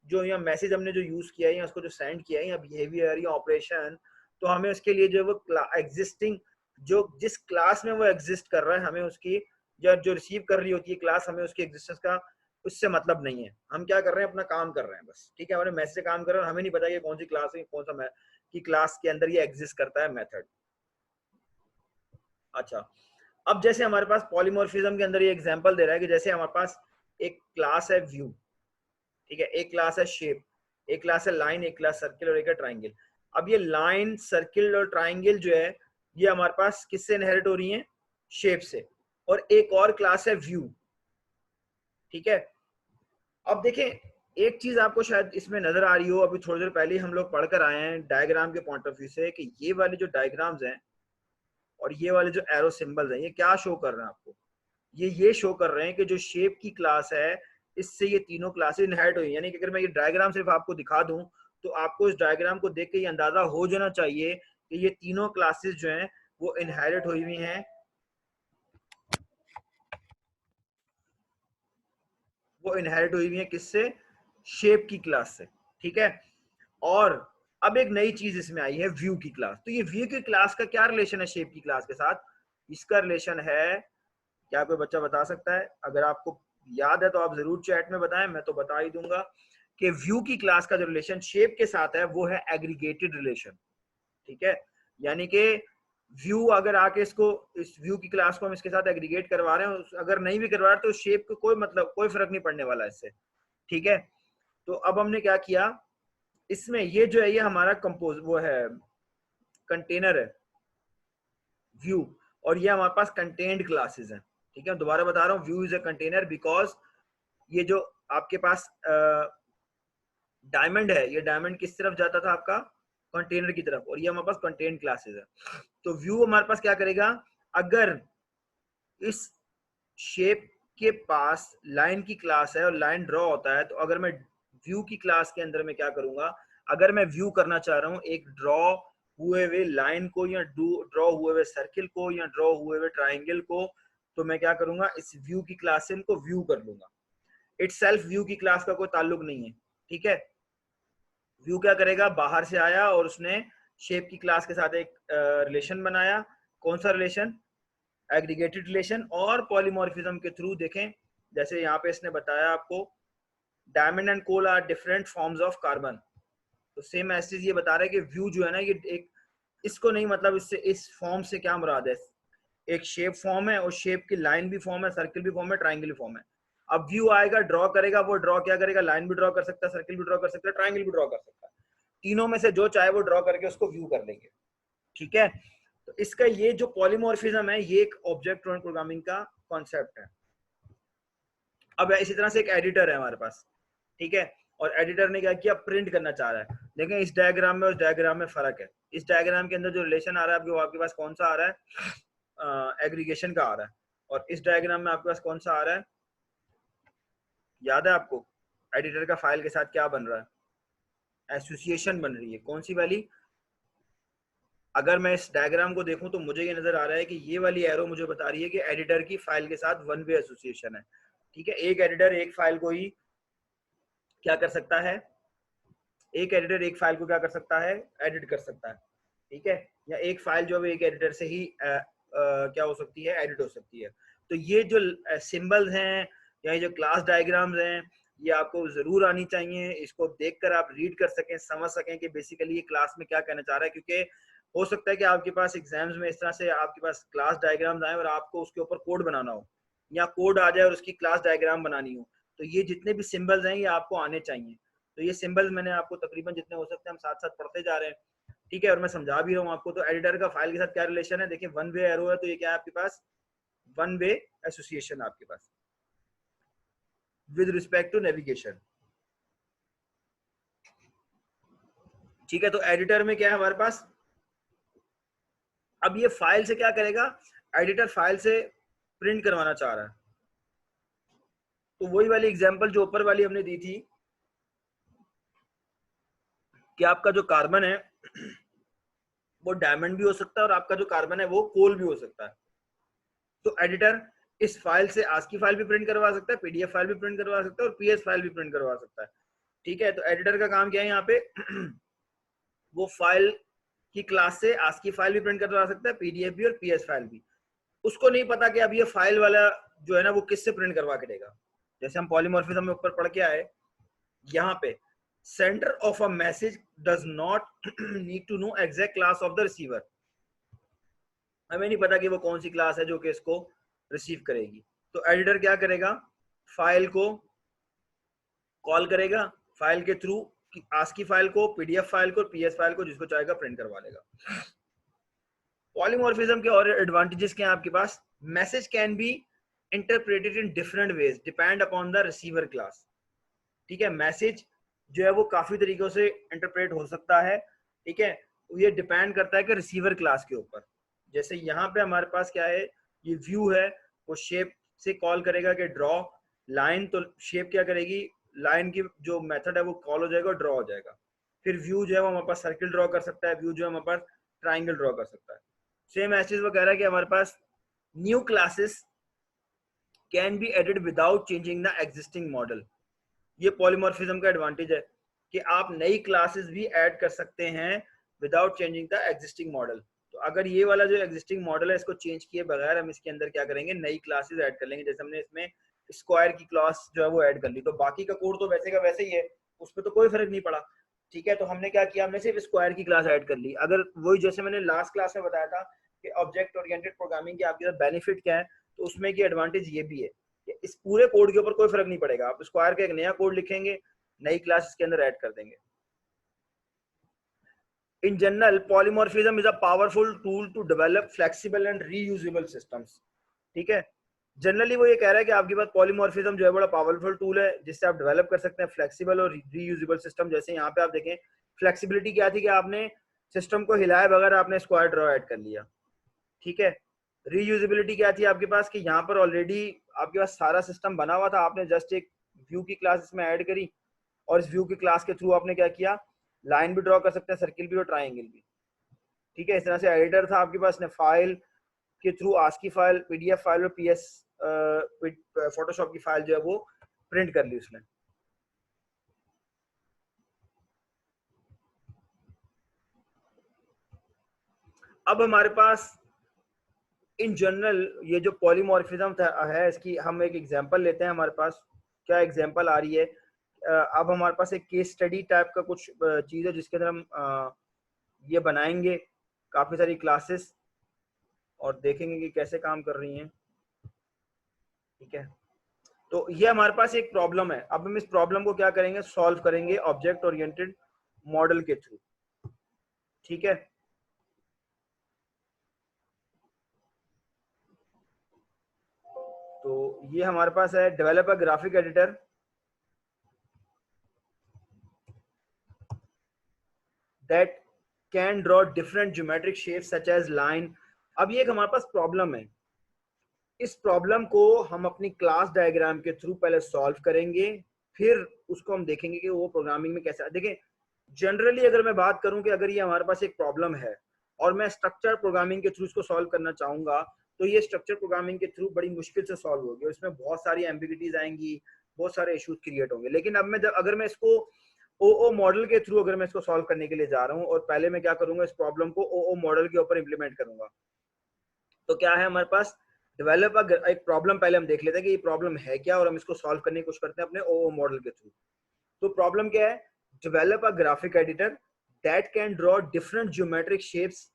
जो या मैसेज हमने जो यूज किया है या उसको जो सेंड किया है, या बिहेवियर या ऑपरेशन, तो हमें उसके लिए जो वो एग्जिस्टिंग, जो जिस क्लास में वो एग्जिस्ट कर रहा है, हमें उसकी जो रिसीव कर रही होती है क्लास, हमें उसकी एग्जिस्टेंस का उससे मतलब नहीं है। हम क्या कर रहे हैं, अपना काम कर रहे हैं बस। ठीक है, हमारे मैसेज से काम कर रहे हैं, हमें नहीं पता कि कौन सी क्लास है, कौन सा की क्लास के अंदर ये एग्जिस्ट करता है मेथड। अच्छा, अब जैसे हमारे पास पॉलीमॉर्फिज्म के अंदर ये एग्जांपल दे रहा है कि जैसे हमारे पास एक क्लास है व्यू, ठीक है, एक क्लास है शेप, एक क्लास है लाइन, एक क्लास सर्किल और एक है ट्राइंगल। अब ये लाइन, सर्किल और ट्राइंगल जो है ये हमारे पास किससे इनहेरिट हो रही है, शेप से। और एक और क्लास है व्यू। ठीक है, अब देखें एक चीज आपको शायद इसमें नजर आ रही हो, अभी थोड़ी देर पहले हम लोग पढ़कर आए हैं डायग्राम के पॉइंट ऑफ व्यू से, कि ये वाले जो डायग्राम्स हैं और ये वाले जो एरो सिंबल्स हैं, ये क्या शो कर रहे हैं आपको, ये शो कर रहे हैं कि जो शेप की क्लास है इससे ये तीनों क्लासेस इनहेरिट हुई। यानी कि अगर मैं ये डायग्राम सिर्फ आपको दिखा दूं तो आपको इस डायग्राम को देख के ये अंदाजा हो जाना चाहिए कि ये तीनों क्लासेस जो हैं वो इनहेरिट हुई हुई हैं, वो इनहेरिट हुई हुई है किससे, शेप की क्लास से। ठीक है, और अब एक नई चीज इसमें आई है व्यू की क्लास। तो ये व्यू की क्लास का क्या रिलेशन है शेप की क्लास के साथ, इसका रिलेशन है, क्या कोई बच्चा बता सकता है? अगर आपको याद है तो आप जरूर चैट में बताएं, मैं तो बता ही दूंगा कि व्यू की क्लास का जो रिलेशन शेप के साथ है वो है एग्रीगेटेड रिलेशन। ठीक है, यानी कि व्यू अगर आके इसको, इस व्यू की क्लास को हम इसके साथ एग्रीगेट करवा रहे हैं, अगर नहीं भी करवा रहे तो शेप को कोई मतलब, कोई फर्क नहीं पड़ने वाला इससे। ठीक है, तो अब हमने क्या किया, इसमें ये जो है ये हमारा कंपोज वो है कंटेनर है व्यू, और ये हमारे पास कंटेंट क्लासेस हैं। ठीक है, दोबारा बता रहा हूँ, view is a container because ये जो आपके पास डायमंड है, ये डायमंड किस तरफ जाता था आपका, कंटेनर की तरफ, और ये हमारे पास कंटेंट क्लासेस है। तो व्यू हमारे पास क्या करेगा, अगर इस शेप के पास लाइन की क्लास है और लाइन ड्रॉ होता है, तो अगर मैं व्यू की क्लास के अंदर मैं क्या करूंगा, अगर मैं व्यू करना चाह रहा हूँ एक ड्रॉ हुए हुए लाइन को, या ड्रॉ हुए हुए सर्किल को, या ड्रॉ हुए हुए ट्राइंगल को, तो मैं क्या करूंगा, इस व्यू की क्लास से इनको व्यू कर लूंगा। इटसेल्फ व्यू की क्लास का कोई ताल्लुक नहीं है। ठीक है, व्यू क्या करेगा, बाहर से आया और उसने शेप की क्लास के साथ एक रिलेशन बनाया। कौन सा रिलेशन, एग्रीगेटेड रिलेशन। और पॉलीमॉर्फिज्म के थ्रू देखें, जैसे यहाँ पे इसने बताया आपको, diamond and coal are different forms of carbon. तो सेम ऐसे ये बता रहा है कि व्यू जो है ना, ये एक, इसको नहीं मतलब इससे, इस फॉर्म से क्या मुराद है, एक शेप फॉर्म है और शेप की लाइन भी फॉर्म है, सर्किल भी फॉर्म है, ट्राइंगल भी फॉर्म है। अब व्यू आएगा, ड्रॉ करेगा, वो ड्रॉ क्या करेगा, लाइन भी ड्रॉ कर सकता है, सर्किल भी ड्रॉ कर सकता है, ट्राइंगल भी ड्रॉ कर सकता है। तीनों में से जो चाहे वो ड्रॉ करके उसको व्यू कर लेंगे। ठीक है, तो इसका ये जो पॉलीमॉर्फिज्म है ये एक ऑब्जेक्ट ओरिएंटेड प्रोग्रामिंग का कॉन्सेप्ट है। अब इसी तरह से एक एडिटर है हमारे पास। ठीक है, और एडिटर ने क्या किया, प्रिंट करना चाह रहा है। देखें इस डायग्राम में उस डायग्राम में फर्क है। इस डायग्राम के अंदर जो रिलेशन आ रहा है आपके पास कौन सा आ रहा है, एग्रीगेशन का आ रहा है। और इस डायग्राम में आपके पास कौन सा आ रहा है, याद है आपको, एडिटर का फाइल के साथ क्या बन रहा है, एसोसिएशन बन रही है। कौन सी वाली, अगर मैं इस डायग्राम को देखूं तो मुझे ये नजर आ रहा है कि ये वाली एरो मुझे बता रही है कि एडिटर की फाइल के साथ वन वे एसोसिएशन है। ठीक है, एक एडिटर एक फाइल को ही क्या कर सकता है, एक एडिटर एक फाइल को क्या कर सकता है, एडिट कर सकता है। ठीक है, या एक फाइल जो है एक एडिटर से ही क्या हो सकती है, एडिट हो सकती है। तो ये जो सिंबल्स हैं या जो क्लास डायग्राम्स हैं ये आपको जरूर आनी चाहिए, इसको देखकर आप रीड कर सकें, समझ सकें कि बेसिकली ये क्लास में क्या कहना चाह रहा है, क्योंकि हो सकता है कि आपके पास एग्जाम्स में इस तरह से आपके पास क्लास डायग्राम्स आए और आपको उसके ऊपर कोड बनाना हो, या कोड आ जाए और उसकी क्लास डायग्राम बनानी हो, तो ये जितने भी सिंबल्स हैं ये आपको आने चाहिए। तो ये सिंबल्स मैंने आपको तकरीबन जितने हो सकते हैं हम साथ साथ पढ़ते जा रहे हैं, ठीक है, और मैं समझा भी रहा हूँ आपको। तो एडिटर का फाइल के साथ क्या रिलेशन है, देखिए वन वे एरो है, तो ये क्या है आपके पास, वन वे एसोसिएशन आपके पास विद रिस्पेक्ट टू नेविगेशन, ठीक है। तो एडिटर में क्या है हमारे पास, अब ये फाइल से क्या करेगा, एडिटर फाइल से प्रिंट करवाना चाह रहा है। तो वही वाली एग्जांपल जो ऊपर वाली हमने दी थी कि आपका जो कार्बन है वो डायमंड भी हो सकता है और आपका जो कार्बन है वो कोल भी हो सकता है। तो एडिटर इस फाइल से आस्की फाइल भी प्रिंट करवा सकता है, पीडीएफ फाइल भी प्रिंट करवा सकता है और पीएस फाइल भी प्रिंट करवा सकता है, ठीक है। तो एडिटर का काम क्या है यहाँ पे वो फाइल की क्लास से आस्की फाइल भी प्रिंट करवा सकता है, पीडीएफ भी और पीएस फाइल भी। उसको नहीं पता कि अब ये फाइल वाला जो है ना वो किससे प्रिंट करवा के देगा। जैसे हम पॉलीमॉर्फिज्म में ऊपर पढ़ के आए, यहाँ पे sender of a message does not need to know exact class of the receiver. हमें नहीं पता कि वो कौन सी क्लास है जो कि इसको रिसीव करेगी। तो एडिटर क्या करेगा, फाइल को कॉल करेगा, फाइल के थ्रू आस्की फाइल को, पीडीएफ फाइल को, पीएस फाइल को, जिसको चाहेगा प्रिंट करवा लेगा। पॉलीमॉर्फिज्म के और एडवांटेजेस क्या हैं आपके पास, message can be interpreted in different ways depend upon the receiver class, ठीक है। मैसेज जो है वो काफी तरीकों से इंटरप्रेट हो सकता है, ठीक है। ये डिपेंड करता है कि रिसीवर क्लास के ऊपर। जैसे यहाँ पे हमारे पास क्या है, ये व्यू है, वो शेप से कॉल करेगा कि ड्रॉ लाइन, तो शेप क्या करेगी, लाइन की जो मेथड है वो कॉल हो जाएगा और ड्रॉ हो जाएगा। फिर व्यू जो है वो हमारे पास सर्किल ड्रॉ कर सकता है, व्यू जो है हमारे पास ट्राइंगल ड्रॉ कर सकता है। सेम एज वो कह रहा है कि हमारे पास new classes can be added without changing the existing model. ये पॉलीमॉर्फिज्म का एडवांटेज है कि आप नई क्लासेस भी ऐड कर सकते हैं without changing the existing model. तो अगर ये वाला जो एग्जिस्टिंग मॉडल है इसको चेंज किए बगैर हम इसके अंदर क्या करेंगे, नई क्लासेस ऐड कर लेंगे। जैसे हमने इसमें स्क्वायर की क्लास जो है वो ऐड कर ली, तो बाकी का कोड तो वैसे का वैसे ही है, उसमें तो कोई फर्क नहीं पड़ा, ठीक है। तो हमने क्या किया, हमने सिर्फ स्क्वायर की क्लास ऐड कर ली। अगर वही जैसे मैंने लास्ट क्लास में बताया था कि ऑब्जेक्ट ओरिएंटेड प्रोग्रामिंग के आपके साथ बेनिफिट क्या है, तो उसमें की एडवांटेज ये भी है कि इस पूरे कोड के ऊपर कोई फर्क नहीं पड़ेगा। आप स्क्वायर का एक नया कोड लिखेंगे, नई क्लास इसके अंदर ऐड कर देंगे। In general, polymorphism is a powerful tool to develop flexible and reusable systems, ठीक है। जनरली वो ये कह रहा है कि आपके पास पॉलीमॉर्फिज्म जो है बड़ा पावरफुल टूल है जिससे आप डेवलप कर सकते हैं फ्लेक्सिबल और रीयूजेबल सिस्टम। जैसे यहाँ पे आप देखें फ्लेक्सिबिलिटी क्या थी कि आपने सिस्टम को हिलाए बगैर आपने स्क्वायर ड्रॉ ऐड कर लिया, ठीक है। रीयूजेबिलिटी क्या थी आपके पास कि यहाँ पर ऑलरेडी आपके पास सारा सिस्टम बना हुआ था, आपने जस्ट एक व्यू की क्लास इसमें ऐड करी और इस व्यू की क्लास के थ्रू आपने क्या किया, लाइन भी ड्रॉ कर सकते हैं, सर्किल भी और ट्राइंगल भी, ठीक है। इस तरह से एडिटर था आपके पास ने फाइल के through ASCII file, PDF file और पीएस फोटोशॉप की फाइल जो है वो प्रिंट कर ली उसने। अब हमारे पास इन जनरल ये जो पॉलीमॉर्फिज्म है इसकी हम एक एग्जांपल लेते हैं। हमारे पास क्या एग्जांपल आ रही है, अब हमारे पास एक केस स्टडी टाइप का कुछ चीज़ है जिसके अंदर हम ये बनाएंगे काफ़ी सारी क्लासेस और देखेंगे कि कैसे काम कर रही हैं, ठीक है। तो ये हमारे पास एक प्रॉब्लम है, अब हम इस प्रॉब्लम को क्या करेंगे, सॉल्व करेंगे ऑब्जेक्ट ओरिएंटेड मॉडल के थ्रू, ठीक है। तो ये हमारे पास है develop a graphic editor that can draw different geometric shapes such as line. अब ये एक हमारे पास प्रॉब्लम है, इस प्रॉब्लम को हम अपनी क्लास डायग्राम के थ्रू पहले सॉल्व करेंगे, फिर उसको हम देखेंगे कि वो प्रोग्रामिंग में कैसे। देखिए जनरली अगर मैं बात करूं कि अगर ये हमारे पास एक प्रॉब्लम है और मैं स्ट्रक्चर प्रोग्रामिंग के थ्रू इसको सॉल्व करना चाहूंगा, तो ये स्ट्रक्चर प्रोग्रामिंग के थ्रू बड़ी मुश्किल से सॉल्व होगी, इसमें बहुत सारी एम्बिगिटीज आएंगी, बहुत सारे इश्यूज क्रिएट होंगे। लेकिन अब मैं अगर मैं इसको ओ मॉडल के थ्रू अगर मैं इसको सॉल्व करने के लिए जा रहा हूँ और पहले मैं क्या करूंगा, इस प्रॉब्लम को ओ मॉडल के ऊपर इंप्लीमेंट करूंगा, तो क्या है हमारे पास डेवलप एक प्रॉब्लम पहले हम देख लेते हैं कि ये प्रॉब्लम है क्या और हम इसको सॉल्व करने की कोशिश करते हैं अपने ओ मॉडल के थ्रू। तो प्रॉब्लम क्या है? Develop a graphic editor that can draw different geometric shapes.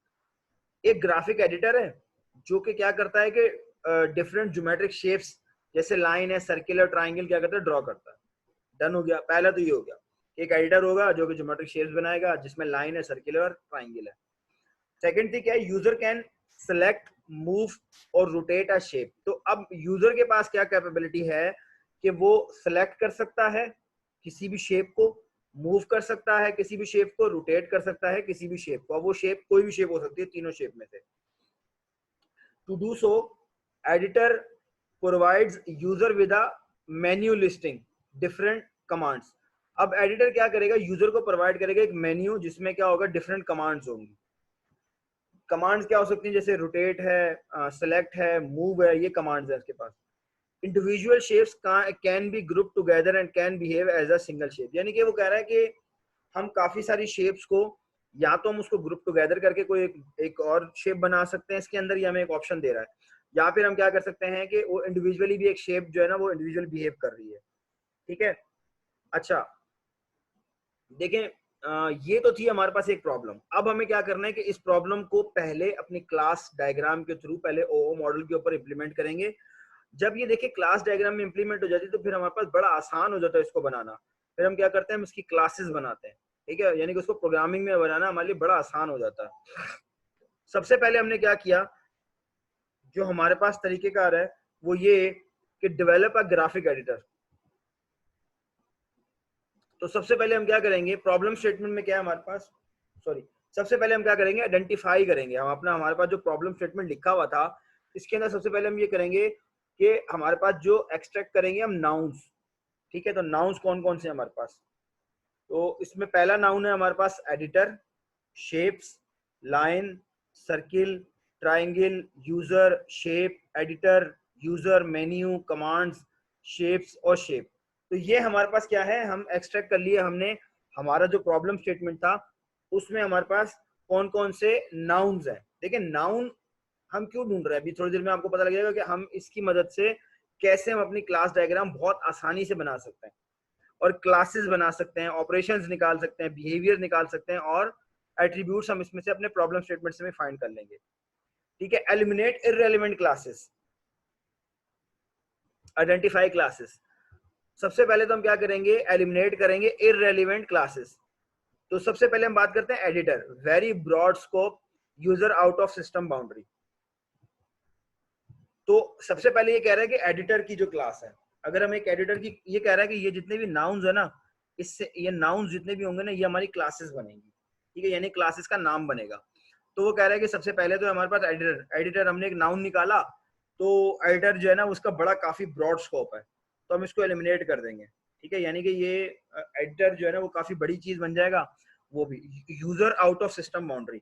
एक ग्राफिक एडिटर है जो कि क्या करता है कि डिफरेंट ज्योमेट्रिक शेप्स जैसे लाइन है, सर्किल और ट्राइंगल क्या करता है? ड्रॉ करता है। डन हो गया, पहला तो ये हो गया। एक एडिटर होगा जो कि ज्योमेट्रिक शेप्स बनाएगा जिसमें लाइन है, सर्किल और ट्राइंगल है। सेकंड थिंग क्या है? यूजर कैन सेलेक्ट, मूव और रोटेट अ शेप। तो अब यूजर के पास क्या कैपेबिलिटी है कि वो सिलेक्ट कर सकता है किसी भी शेप को, मूव कर सकता है किसी भी शेप को, रोटेट कर सकता है किसी भी शेप को। अब वो शेप कोई भी शेप हो सकती है तीनों शेप में से। To do so editor provides user with a menu listing different commands. अब एडिटर क्या करेगा? यूजर को प्रोवाइड करेगा एक मेन्यू जिसमें क्या होगा? डिफरेंट कमांड्स होंगी। कमांड्स क्या हो सकती हैं? जैसे रोटेट है, सेलेक्ट है, मूव है, ये कमांड्स है इसके पास। Individual shapes can be group together and can behave as a single shape. यानी कि वो कह रहा है कि हम काफी सारी शेप्स को या तो हम उसको ग्रुप टुगेदर करके कोई एक और शेप बना सकते हैं इसके अंदर, या हमें एक ऑप्शन दे रहा है, या फिर हम क्या कर सकते हैं कि वो इंडिविजुअली भी एक शेप जो है ना वो इंडिविजुअल बिहेव कर रही है। ठीक है, अच्छा देखें, ये तो थी हमारे पास एक प्रॉब्लम। अब हमें क्या करना है कि इस प्रॉब्लम को पहले अपनी क्लास डायग्राम के थ्रू पहले ओ मॉडल के ऊपर इंप्लीमेंट करेंगे। जब ये देखिए क्लास डायग्राम में इंप्लीमेंट हो जाती है तो फिर हमारे पास बड़ा आसान हो जाता है इसको बनाना। फिर हम क्या करते हैं? हम इसकी क्लासेस बनाते हैं। ठीक है, यानी कि उसको प्रोग्रामिंग में बनाना हमारे लिए बड़ा आसान हो जाता है। सबसे पहले हमने क्या किया, जो हमारे पास तरीकेकार है वो ये कि डेवलप अ ग्राफिक एडिटर। तो सबसे पहले हम क्या करेंगे? प्रॉब्लम स्टेटमेंट में क्या है हमारे पास, सॉरी, सबसे पहले हम क्या करेंगे? आइडेंटिफाई करेंगे हम अपना, हमारे पास जो प्रॉब्लम स्टेटमेंट लिखा हुआ था इसके अंदर सबसे पहले हम ये करेंगे कि हमारे पास जो एक्सट्रैक्ट करेंगे हम नाउन्स। ठीक है, तो नाउन्स कौन कौन से हैं हमारे पास? तो इसमें पहला नाउन है हमारे पास editor, shapes, line, circle, triangle, user, shape, editor, user, menu, commands, shapes और शेप। तो ये हमारे पास क्या है? हम एक्सट्रैक्ट कर लिए हमने। हमारा जो प्रॉब्लम स्टेटमेंट था उसमें हमारे पास कौन कौन से नाउन्स हैं। देखिए नाउन हम क्यों ढूंढ रहे हैं, अभी थोड़ी देर में आपको पता लगेगा कि हम इसकी मदद से कैसे हम अपनी क्लास डायग्राम बहुत आसानी से बना सकते हैं और क्लासेस बना सकते हैं, ऑपरेशंस निकाल सकते हैं, बिहेवियर निकाल सकते हैं और एट्रीब्यूट्स हम इसमें से अपने प्रॉब्लम स्टेटमेंट से फाइंड कर लेंगे। ठीक है, eliminate irrelevant classes, identify classes. सबसे पहले तो हम क्या करेंगे? एलिमिनेट करेंगे इररेलेवेंट क्लासेस। तो सबसे पहले हम बात करते हैं editor, very broad scope, user out of system boundary. तो सबसे पहले ये कह रहा है कि एडिटर की जो क्लास है, अगर हम एक एडिटर की, ये कह रहा है कि ये जितने भी नाउन्स है ना, इससे ये नाउन्स जितने भी होंगे ना ये हमारी क्लासेस बनेंगी। ठीक है, यानी क्लासेस का नाम बनेगा। तो वो कह रहा है कि सबसे पहले तो हमारे पास एडिटर हमने एक नाउन निकाला, तो एडिटर जो है ना उसका बड़ा काफी ब्रॉड स्कोप है, तो हम इसको एलिमिनेट कर देंगे। ठीक है, यानी कि ये एडिटर जो है ना वो काफी बड़ी चीज बन जाएगा। वो भी user out of system boundary,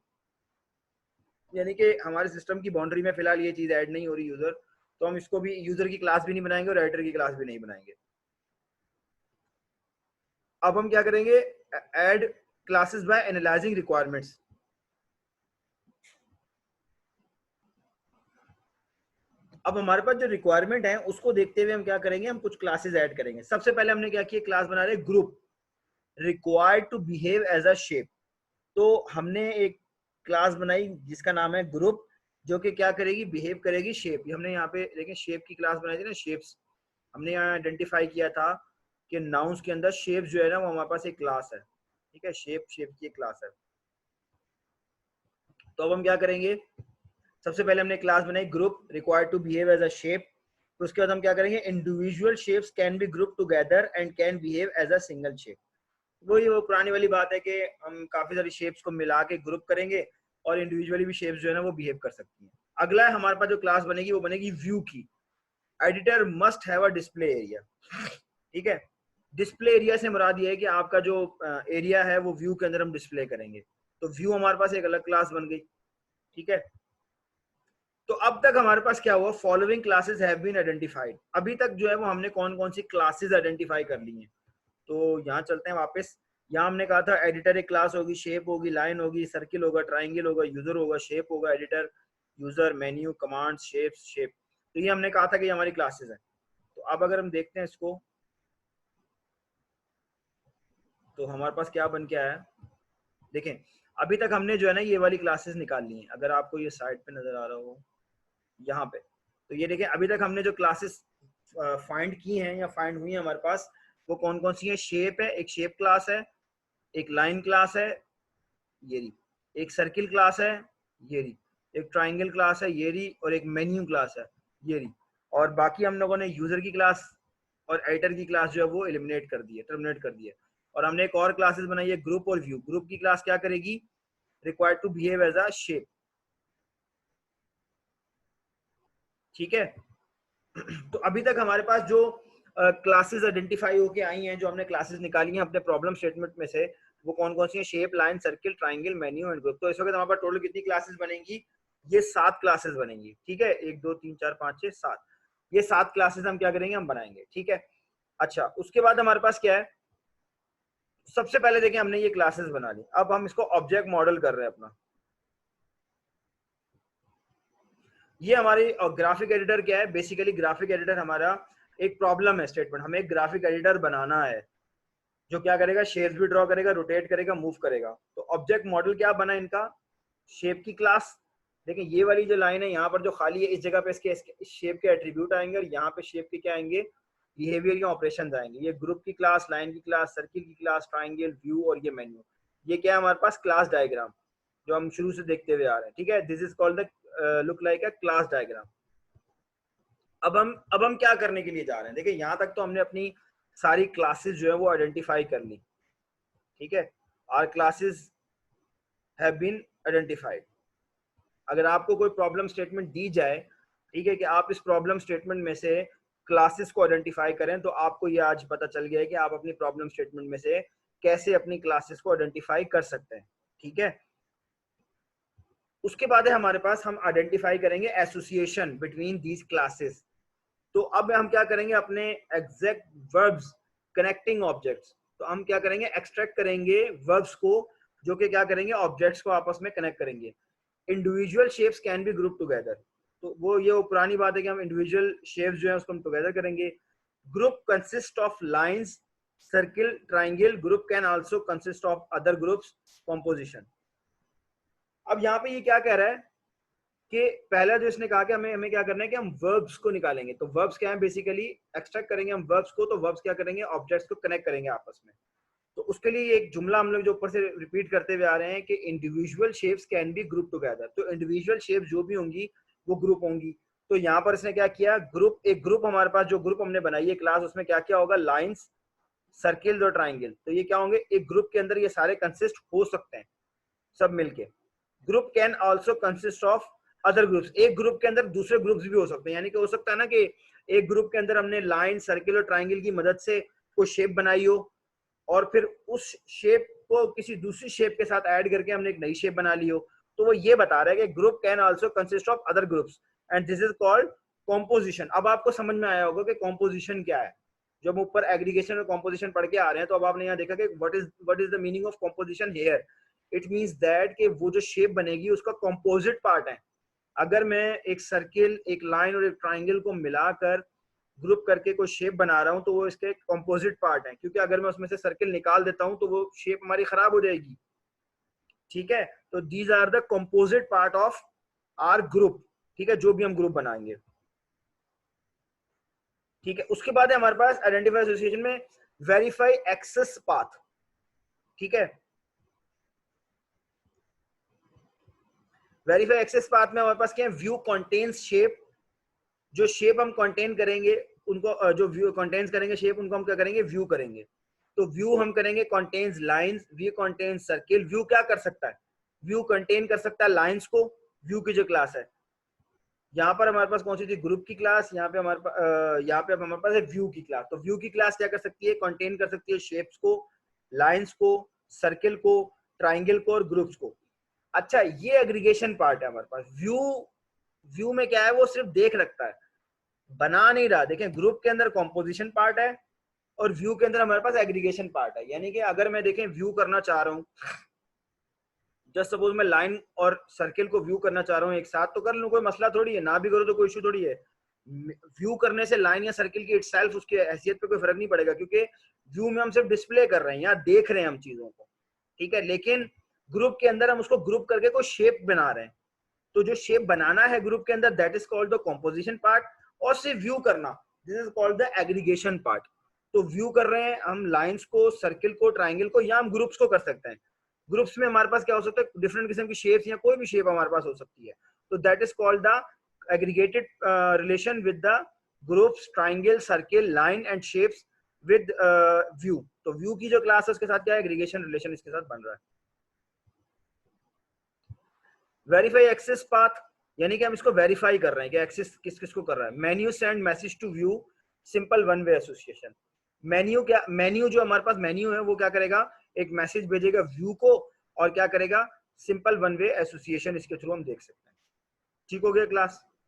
यानी कि हमारे सिस्टम की बाउंड्री में फिलहाल ये चीज ऐड नहीं हो रही यूजर, तो हम इसको भी यूजर की क्लास भी नहीं बनाएंगे और एडिटर की क्लास भी नहीं बनाएंगे। अब हम क्या करेंगे? Add classes bye analysing requirements. अब हमारे पास जो रिक्वायरमेंट है उसको देखते हुए हम क्या करेंगे? हम कुछ क्लासेस ऐड करेंगे। सबसे पहले हमने क्या किया? क्लास बना रहे group required to behave as a shape. तो हमने एक क्लास बनाई जिसका नाम है ग्रुप, जो कि क्या करेगी? बिहेव करेगी शेप। हमने यहाँ पे देखें शेप की क्लास बनाई थी ना, शेप्स। हमने यहाँ आइडेंटिफाई किया था कि नाउन्स के अंदर शेप्स जो है ना वो हमारे पास एक क्लास है। ठीक है, शेप की एक क्लास है। तो अब हम क्या करेंगे? सबसे पहले हमने क्लास बनाई group required to behave as a shape. तो उसके बाद हम क्या करेंगे? Individual shapes can be group together and can behave as a single shape. वो पुरानी वाली बात है कि हम काफी सारी शेप्स को मिला के ग्रुप करेंगे और इंडिविजुअली भी शेप्स जो है ना वो बिहेव कर सकती हैं। अगला है हमारे पास जो क्लास बनेगी वो बनेगी व्यू की। Editor must have a display area. ठीक है, डिस्प्ले एरिया से मुराद ये है कि आपका जो एरिया है वो व्यू के अंदर हम डिस्प्ले करेंगे। तो व्यू हमारे पास एक अलग क्लास बन गई। ठीक है, तो अब तक हमारे पास क्या हुआ? Following classes have been identified. अभी तक जो है वो हमने कौन कौन सी क्लासेस आइडेंटिफाई कर ली हैं। तो यहाँ चलते हैं वापस। यहाँ हमने कहा था एडिटर एक क्लास होगी, शेप होगी, लाइन होगी, सर्किल होगा, ट्राइंगल होगा, यूजर होगा, शेप होगा, editor, user, menu, commands, shapes, shape. तो ये हमने कहा था कि ये हमारी क्लासेस है। तो अब अगर हम देखते हैं इसको, तो हमारे पास क्या बन के आया है, देखें अभी तक हमने जो है ना ये वाली क्लासेस निकाल ली हैं। अगर आपको ये साइड पे नजर आ रहा हो यहाँ पे, तो ये देखें अभी तक हमने जो क्लासेस फाइंड की हैं या फाइंड हुई हैं हमारे पास, वो कौन कौन सी हैं। शेप है, एक शेप क्लास है, एक लाइन क्लास है ये रही, एक सर्किल क्लास है ये रही, एक ट्राइंगल क्लास है ये रही, और एक मेन्यू क्लास है ये रही। और बाकी हम लोगों ने यूजर की क्लास और एडिटर की क्लास जो है वो एलिमिनेट कर दी है, टर्मिनेट कर दी है। और हमने एक और क्लासेस बनाई है ग्रुप और व्यू। ग्रुप की क्लास क्या करेगी, required to behave as a shape, ठीक है। तो अभी तक हमारे पास जो क्लासेस आइडेंटिफाई होके आई हैं, जो हमने क्लासेस निकाली हैं अपने प्रॉब्लम स्टेटमेंट में से, वो कौन कौन सी हैं, shape, line, circle, triangle, menu and group. तो इस वक्त हमारे पास टोटल कितनी क्लासेस बनेंगी, ये 7 क्लासेस बनेंगी, ठीक है। 1 2 3 4 5 6 7, ये 7 क्लासेस हम क्या करेंगे, हम बनाएंगे, ठीक है। अच्छा, उसके बाद हमारे पास क्या है, सबसे पहले देखें हमने ये क्लासेस बना ली, अब हम इसको ऑब्जेक्ट मॉडल कर रहे हैं अपना। ये हमारी ग्राफिक एडिटर क्या है, बेसिकली ग्राफिक एडिटर हमारा एक प्रॉब्लम है स्टेटमेंट, हमें एक ग्राफिक एडिटर बनाना है जो क्या करेगा, शेप्स भी ड्रॉ करेगा, रोटेट करेगा, मूव करेगा। तो ऑब्जेक्ट मॉडल क्या बना इनका, शेप की क्लास। देखिए ये वाली जो लाइन है यहाँ पर जो खाली है, इस जगह पे इसके शेप के एट्रीब्यूट आएंगे, और यहाँ पे शेप के क्या आएंगे, बिहेवियर या ऑपरेशन आएंगे। ये ग्रुप की क्लास, लाइन की क्लास, सर्किल की क्लास, ट्राइंगल, व्यू और ये मेन्यू। ये क्या है हमारे पास, क्लास डायग्राम जो हम शुरू से देखते हुए आ रहे हैं, ठीक है। This is called the look like a class diagram. अब हम क्या करने के लिए जा रहे हैं, देखिए यहाँ तक तो हमने अपनी सारी क्लासेस जो है वो आइडेंटिफाई कर ली, ठीक है। Our classes have been identified. अगर आपको कोई प्रॉब्लम स्टेटमेंट दी जाए, ठीक है, कि आप इस प्रॉब्लम स्टेटमेंट में से क्लासेस को आइडेंटिफाई करें, तो आपको ये आज पता चल गया है कि आप अपनी प्रॉब्लम स्टेटमेंट में से कैसे अपनी क्लासेस को आइडेंटिफाई कर सकते हैं, ठीक है। उसके बाद है हमारे पास, हम आइडेंटिफाई करेंगे एसोसिएशन बिटवीन दीज क्लासेस। तो अब हम क्या करेंगे, अपने एग्जैक्ट वर्ब्स कनेक्टिंग ऑब्जेक्ट्स, तो हम क्या करेंगे, एक्सट्रैक्ट करेंगे वर्ब्स को जो कि क्या करेंगे, ऑब्जेक्ट्स को आपस में कनेक्ट करेंगे। Individual shapes can be group together, तो वो पुरानी बात है कि हम इंडिविजुअल शेप्स जो है उसको हम टुगेदर करेंगे। Group consist of lines, circle, triangle. Group can also consist of other groups, composition. अब यहाँ पे ये क्या कह रहा है कि पहला जो इसने कहा कि हमें हमें क्या करना है कि हम वर्ब्स को निकालेंगे। तो वर्ब्स क्या है, बेसिकली एक्सट्रैक्ट करेंगे हम वर्ब्स को। तो वर्ब्स क्या करेंगे, ऑब्जेक्ट्स को कनेक्ट करेंगे आपस में। तो उसके लिए एक जुमला हम लोग जो ऊपर से रिपीट करते हुए आ रहे हैं कि individual shapes can be group together. तो इंडिविजुअल शेप्स जो भी होंगी वो ग्रुप होंगी। तो यहाँ पर इसने क्या किया, ग्रुप, एक ग्रुप हमारे पास जो ग्रुप हमने बनाई है क्लास, उसमें क्या क्या होगा, लाइंस, सर्किल और ट्राइंगल। तो ये क्या होंगे, एक ग्रुप के अंदर ये सारे कंसिस्ट हो सकते हैं सब मिलके। Group can also consist of other groups, एक ग्रुप के अंदर दूसरे ग्रुप्स भी हो सकते हैं। यानी कि हो सकता है ना कि एक ग्रुप के अंदर हमने लाइन, सर्किल और ट्राइंगल की मदद से कोई शेप बनाई हो, और फिर उस शेप को किसी दूसरी शेप के साथ ऐड करके हमने एक नई शेप बना ली हो। तो वो ये बता रहा है कि group can also consist of other groups and this is called composition. अब आपको समझ में आया होगा कि कॉम्पोजिशन क्या है। जब हम ऊपर एग्रीगेशन और कॉम्पोजिशन पढ़ के आ रहे हैं, तो अब आपने यहाँ देखा कि what is the meaning of composition here. It means that कि वो जो शेप बनेगी उसका कॉम्पोजिट पार्ट है। अगर मैं एक सर्किल, एक लाइन और एक ट्राइंगल को मिलाकर ग्रुप करके कोई शेप बना रहा हूं, तो वो इसके कॉम्पोजिट पार्ट है। क्योंकि अगर मैं उसमें से सर्किल निकाल देता हूं तो वो शेप हमारी खराब हो जाएगी, ठीक है। तो these are the composite part of our group, ठीक है, जो भी हम ग्रुप बनाएंगे, ठीक है। उसके बाद है हमारे पास आइडेंटिफाई एसोसिएशन में वेरीफाई एक्सेस पाथ, ठीक है। वेरीफाई एक्सेस पाथ में हमारे पास क्या है, व्यू कंटेन्स शेप। जो शेप हम कंटेन करेंगे उनको, जो व्यू कंटेन्स करेंगे शेप, उनको हम क्या करेंगे, व्यू करेंगे। तो व्यू हम करेंगे contains lines, view contains circle. View क्या कर सकता है, व्यू कंटेन कर सकता है लाइंस को, व्यू की जो क्लास है। यहाँ पर हमारे पास कौन सी थी, ग्रुप की क्लास। यहाँ पे हमारे पास है व्यू की क्लास। तो व्यू की क्लास क्या कर सकती है, कंटेन कर सकती है शेप्स को, लाइंस को, सर्किल को, ट्राइंगल को और ग्रुप्स को। अच्छा, ये एग्रीगेशन पार्ट है हमारे पास। व्यू, व्यू में क्या है, वो सिर्फ देख रखता है, बना नहीं रहा। देखें, ग्रुप के अंदर कॉम्पोजिशन पार्ट है और व्यू के अंदर हमारे पास एग्रीगेशन पार्ट है। यानी कि अगर मैं देखें व्यू करना चाह रहा हूँ, जस्ट सपोज मैं लाइन और सर्किल को व्यू करना चाह रहा हूँ एक साथ, तो कर लूँ, कोई मसला थोड़ी है। ना भी करो तो कोई इशू थोड़ी है। व्यू करने से लाइन या सर्किल की इटसेल्फ उसकी हैसियत पे कोई फर्क नहीं पड़ेगा, क्योंकि व्यू में हम सिर्फ डिस्प्ले कर रहे हैं या देख रहे हैं हम चीजों को, ठीक है। लेकिन ग्रुप के अंदर हम उसको ग्रुप करके कोई शेप बना रहे हैं, तो जो शेप बनाना है ग्रुप के अंदर that is called the composition part, और सिर्फ व्यू करना this is called the aggregation part. तो व्यू कर रहे हैं हम लाइंस को, सर्किल को, ट्राइंगल को, या हम ग्रुप्स को कर सकते हैं। ग्रुप्स में हमारे पास क्या हो सकता है, डिफरेंट किस्म की शेप्स या कोई भी शेप हमारे पास हो सकती है, तो that is called the aggregated relation with the groups, triangle, circle, line and shapes with view. तो व्यू की जो क्लास है उसके साथ क्या है, एग्रीगेशन रिलेशन इसके साथ बन रहा है। वेरीफाई एक्सेस पाथ, यानी कि हम इसको वेरीफाई कर रहे हैं कि एक्सेस किस किस को कर रहा है। Menu send message to view, simple one way association. Menu क्या, मेन्यू जो हमारे पास मेन्यू है वो क्या करेगा, एक मैसेज भेजेगा व्यू को, और क्या करेगा, सिंपल वन वे एसोसिएशन इसके थ्रू हम देख सकते हैं। ठीक हो गया क्लास।